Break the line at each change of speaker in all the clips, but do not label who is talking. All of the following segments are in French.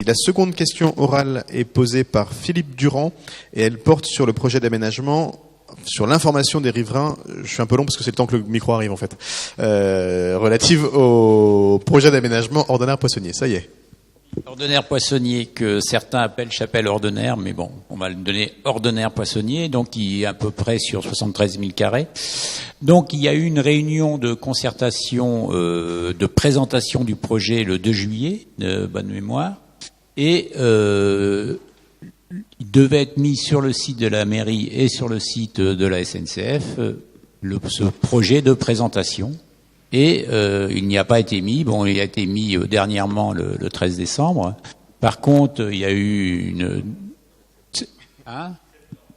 La seconde question orale est posée par Philippe Durand et elle porte sur le projet d'aménagement, sur l'information des riverains. Je suis un peu long parce que c'est le temps que le micro arrive en fait. Relative au projet d'aménagement Ordener-Poissonnier. Ça y est.
Ordener-Poissonnier, que certains appellent chapelle ordinaire, mais bon, on va le donner Ordener-Poissonnier, donc qui est à peu près sur 73 000 carrés. Donc il y a eu une réunion de concertation, de présentation du projet le 2 juillet, de bonne mémoire, et il devait être mis sur le site de la mairie et sur le site de la SNCF, ce projet de présentation. Et il n'y a pas été mis. Bon, il a été mis dernièrement le 13 décembre. Par contre, il y a eu une...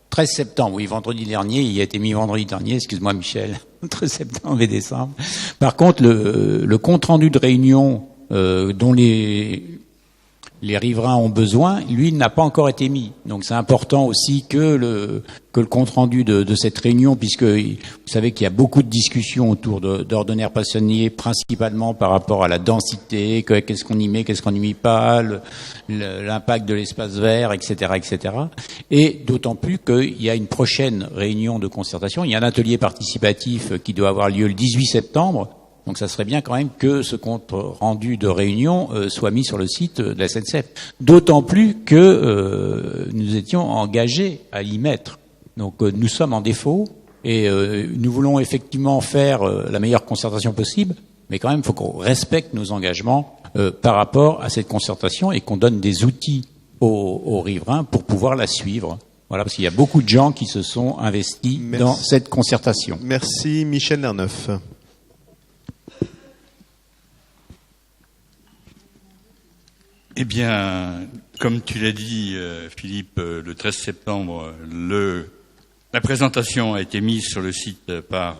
13 septembre, oui, vendredi dernier. Il a été mis vendredi dernier, excuse-moi Michel, 13 septembre et décembre. Par contre, le compte-rendu de réunion dont les riverains ont besoin, lui, n'a pas encore été mis. Donc c'est important aussi que le compte-rendu de cette réunion, puisque vous savez qu'il y a beaucoup de discussions autour d'Ordener-Poissonnier, principalement par rapport à la densité, qu'est-ce qu'on y met, qu'est-ce qu'on n'y met pas, l'impact de l'espace vert, etc., etc. Et d'autant plus qu'il y a une prochaine réunion de concertation. Il y a un atelier participatif qui doit avoir lieu le 18 septembre. Donc ça serait bien quand même que ce compte rendu de réunion soit mis sur le site de la SNCF. D'autant plus que nous étions engagés à l'y mettre. Donc nous sommes en défaut et nous voulons effectivement faire la meilleure concertation possible, mais quand même il faut qu'on respecte nos engagements par rapport à cette concertation et qu'on donne des outils aux riverains pour pouvoir la suivre. Voilà, parce qu'il y a beaucoup de gens qui se sont investis dans cette concertation.
Merci Michel Lerneuf.
Eh bien, comme tu l'as dit, Philippe, le 13 septembre, la présentation a été mise sur le site par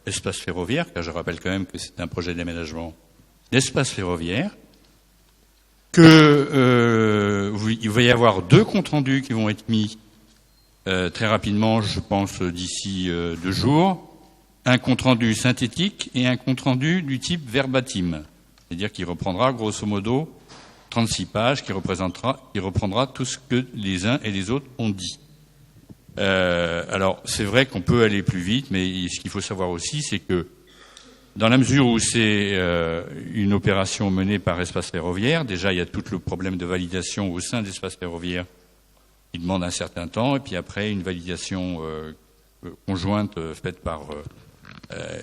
Espace Ferroviaire, car je rappelle quand même que c'est un projet d'aménagement d'espace ferroviaire, il va y avoir 2 comptes rendus qui vont être mis très rapidement, je pense d'ici 2 jours, un compte rendu synthétique et un compte rendu du type verbatim, c'est-à-dire qu'il reprendra grosso modo 36 pages qui reprendra tout ce que les uns et les autres ont dit. Alors, c'est vrai qu'on peut aller plus vite, mais ce qu'il faut savoir aussi, c'est que dans la mesure où c'est une opération menée par Espace Ferroviaire, déjà il y a tout le problème de validation au sein d'Espace Ferroviaire qui demande un certain temps, et puis après une validation conjointe faite par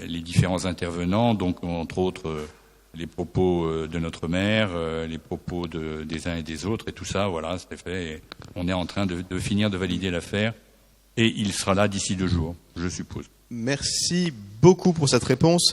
les différents intervenants, donc entre autres les propos de notre maire, les propos des uns et des autres, et tout ça, voilà, c'est fait. Et on est en train de finir de valider l'affaire, et il sera là d'ici 2 jours, je suppose.
Merci beaucoup pour cette réponse.